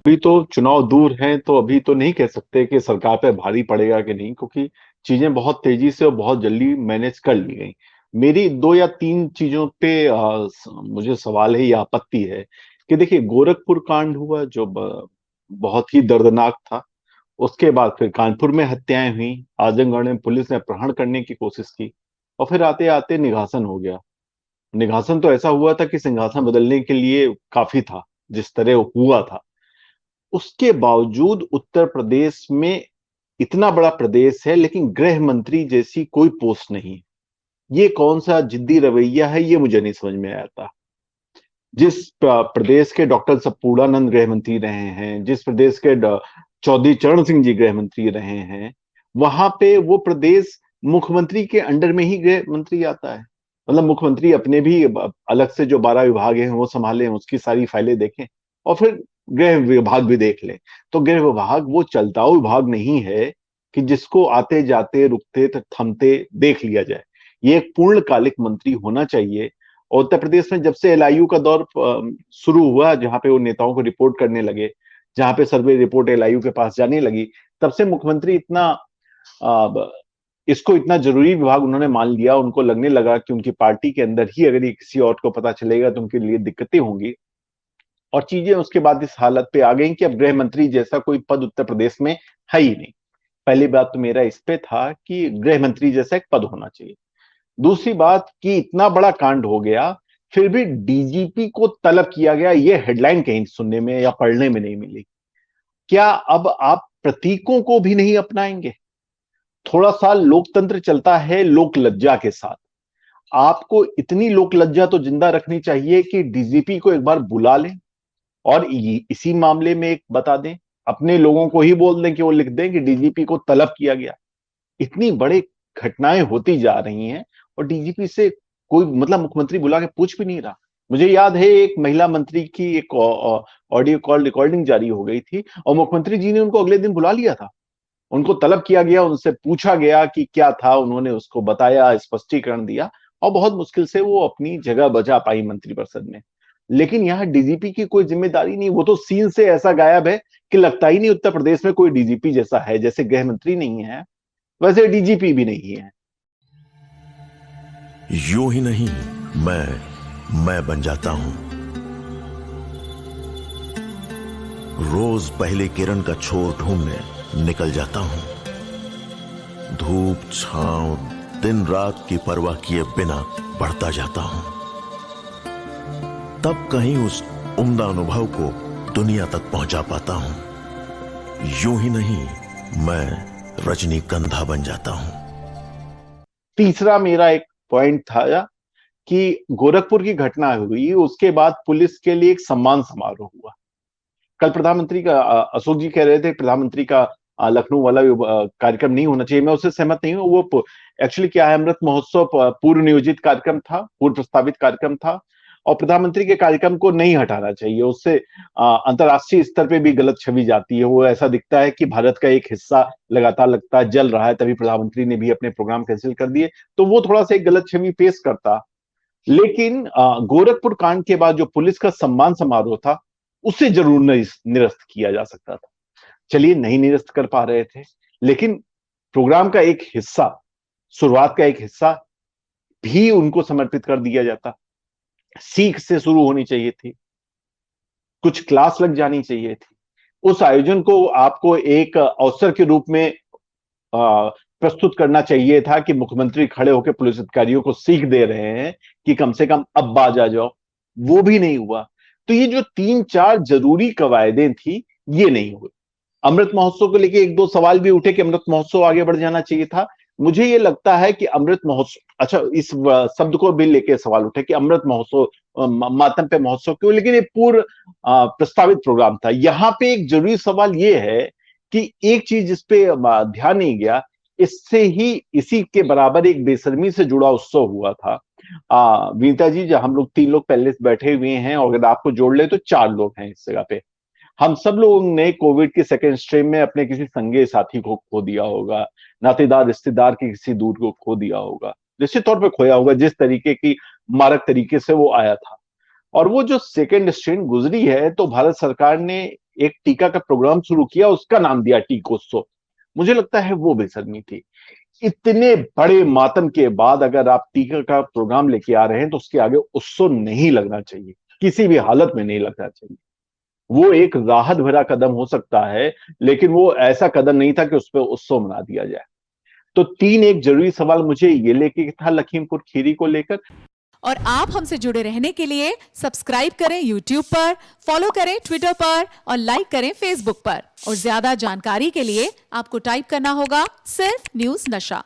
अभी तो चुनाव दूर हैं, तो अभी तो नहीं कह सकते कि सरकार पे भारी पड़ेगा कि नहीं, क्योंकि चीजें बहुत तेजी से और बहुत जल्दी मैनेज कर ली गई। मेरी दो या तीन चीजों पे मुझे सवाल है या आपत्ति है कि देखिए, गोरखपुर कांड हुआ जो बहुत ही दर्दनाक था। उसके बाद फिर कानपुर में हत्याएं हुई, आजमगढ़ में पुलिस ने अपहरण करने की कोशिश की, और फिर आते आते निघासन हो गया। निघासन तो ऐसा हुआ था कि सिंहासन बदलने के लिए काफी था, जिस तरह हुआ था। उसके बावजूद उत्तर प्रदेश में, इतना बड़ा प्रदेश है लेकिन गृह मंत्री जैसी कोई पोस्ट नहीं है। ये कौन सा जिद्दी रवैया है, ये मुझे नहीं समझ में आता। जिस प्रदेश के डॉक्टर सप्पूर्णानंद गृह मंत्री रहे हैं, जिस प्रदेश के चौधरी चरण सिंह जी गृह मंत्री रहे हैं, वहां पे वो प्रदेश मुख्यमंत्री के अंडर में ही गृह मंत्री आता है। मतलब मुख्यमंत्री अपने भी अलग से जो 12 विभाग हैं वो संभालें, उसकी सारी फाइलें देखें, और फिर गृह विभाग भी देख लें। तो गृह विभाग वो चलताऊ विभाग नहीं है कि जिसको आते जाते रुकते थमते देख लिया जाए। ये एक पूर्णकालिक मंत्री होना चाहिए। और उत्तर प्रदेश में जब से एलआईयू का दौर शुरू हुआ, जहां पे वो नेताओं को रिपोर्ट करने लगे, जहां पे सर्वे रिपोर्ट एलआईयू के पास जाने लगी, तब से मुख्यमंत्री इतना अ, इसको इतना जरूरी विभाग उन्होंने मान लिया। उनको लगने लगा कि उनकी पार्टी के अंदर ही अगर ये किसी और को पता चलेगा तो उनके लिए दिक्कतें होंगी। और चीजें उसके बाद इस हालत पे आ गई कि अब गृह मंत्री जैसा कोई पद उत्तर प्रदेश में है ही नहीं। पहली बात तो मेरा इस पे था कि गृह मंत्री जैसा एक पद होना चाहिए। दूसरी बात कि इतना बड़ा कांड हो गया, फिर भी डीजीपी को तलब किया गया, ये हेडलाइन कहीं सुनने में या पढ़ने में नहीं मिली। क्या अब आप प्रतीकों को भी नहीं अपनाएंगे? थोड़ा सा लोकतंत्र चलता है लोक लज्जा के साथ। आपको इतनी लोक लज्जा तो जिंदा रखनी चाहिए कि डीजीपी को एक बार बुला लें, और इसी मामले में एक बता दें, अपने लोगों को ही बोल दें कि वो लिख दें कि डीजीपी को तलब किया गया। इतनी बड़ी घटनाएं होती जा रही हैं, और डीजीपी से कोई, मतलब मुख्यमंत्री बुला के पूछ भी नहीं रहा। मुझे याद है एक महिला मंत्री की एक ऑडियो कॉल रिकॉर्डिंग जारी हो गई थी, और मुख्यमंत्री जी ने उनको अगले दिन बुला लिया था। उनको तलब किया गया, उनसे पूछा गया कि क्या था, उन्होंने उसको बताया, स्पष्टीकरण दिया, और बहुत मुश्किल से वो अपनी जगह बचा पाई मंत्रिपरिषद में। लेकिन यहाँ डीजीपी की कोई जिम्मेदारी नहीं, वो तो सीन से ऐसा गायब है कि लगता ही नहीं उत्तर प्रदेश में कोई डीजीपी जैसा है। जैसे गृह मंत्री नहीं है, वैसे डीजीपी भी नहीं है। यूं ही नहीं, मैं बन जाता हूं। रोज पहले किरण का छोर ढूंढने निकल जाता हूं। धूप छांव दिन रात की परवाह किए बिना बढ़ता जाता हूं। तब कहीं उस उम्दा अनुभव को दुनिया तक पहुंचा पाता हूं। यूं ही नहीं, मैं रजनीगंधा बन जाता हूं। तीसरा मेरा एक पॉइंट था कि गोरखपुर की घटना हुई, उसके बाद पुलिस के लिए एक सम्मान समारोह हुआ। कल प्रधानमंत्री का अशोक जी कह रहे थे प्रधानमंत्री का लखनऊ वाला कार्यक्रम नहीं होना चाहिए। मैं उससे सहमत नहीं हूँ। वो एक्चुअली क्या है, अमृत महोत्सव पूर्व नियोजित कार्यक्रम था, पूर्व प्रस्तावित कार्यक्रम था, और प्रधानमंत्री के कार्यक्रम को नहीं हटाना चाहिए। उससे अंतर्राष्ट्रीय स्तर पे भी गलत छवि जाती है। वो ऐसा दिखता है कि भारत का एक हिस्सा लगातार लगता है जल रहा है, तभी प्रधानमंत्री ने भी अपने प्रोग्राम कैंसिल कर दिए। तो वो थोड़ा सा एक गलत छवि पेश करता। लेकिन गोरखपुर कांड के बाद जो पुलिस का सम्मान समारोह था, उसे जरूर निरस्त किया जा सकता था। चलिए, नहीं निरस्त कर पा रहे थे, लेकिन प्रोग्राम का एक हिस्सा, शुरुआत का एक हिस्सा भी उनको समर्पित कर दिया जाता। सीख से शुरू होनी चाहिए थी, कुछ क्लास लग जानी चाहिए थी। उस आयोजन को आपको एक अवसर के रूप में प्रस्तुत करना चाहिए था कि मुख्यमंत्री खड़े होकर पुलिस अधिकारियों को सीख दे रहे हैं कि कम से कम अब बाज आ जाओ। वो भी नहीं हुआ। तो ये जो तीन चार जरूरी कवायदें थी, ये नहीं हुई। अमृत महोत्सव को लेके एक दो सवाल भी उठे कि अमृत महोत्सव आगे बढ़ जाना चाहिए था। मुझे ये लगता है कि अमृत महोत्सव, अच्छा, इस शब्द को भी लेके सवाल उठे कि अमृत महोत्सव, मातम पे महोत्सव क्यों, लेकिन ये पूर्व प्रस्तावित प्रोग्राम था। यहाँ पे एक जरूरी सवाल ये है कि एक चीज जिस पे ध्यान नहीं गया, इससे ही इसी के बराबर एक बेशर्मी से जुड़ा उत्सव हुआ था। विनीता जी, जो हम लोग तीन लोग पहले से बैठे हुए हैं, और अगर आपको जोड़ ले तो चार लोग हैं इस जगह पे। हम सब लोगों ने कोविड की सेकेंड स्ट्रीम में अपने किसी संगी साथी को खो दिया होगा, नातेदार रिश्तेदार के किसी दूर को खो दिया होगा, निश्चित तौर पे खोया होगा, जिस तरीके की मारक तरीके से वो आया था। और वो जो सेकेंड स्ट्रेन गुजरी है, तो भारत सरकार ने एक टीका का प्रोग्राम शुरू किया, उसका नाम दिया टीकोत्सव। मुझे लगता है वो बेशर्मी थी। इतने बड़े मातम के बाद अगर आप टीका का प्रोग्राम लेके आ रहे हैं तो उसके आगे उत्सव नहीं लगना चाहिए, किसी भी हालत में नहीं लगना चाहिए। वो एक राहत भरा कदम हो सकता है, लेकिन वो ऐसा कदम नहीं था कि उस पर उत्सव मना दिया जाए। तो तीन एक जरूरी सवाल मुझे ये लेके था लखीमपुर खीरी को लेकर। और आप हमसे जुड़े रहने के लिए सब्सक्राइब करें YouTube पर, फॉलो करें ट्विटर पर और लाइक करें Facebook पर। और ज्यादा जानकारी के लिए आपको टाइप करना होगा सिर्फ न्यूज़ नशा।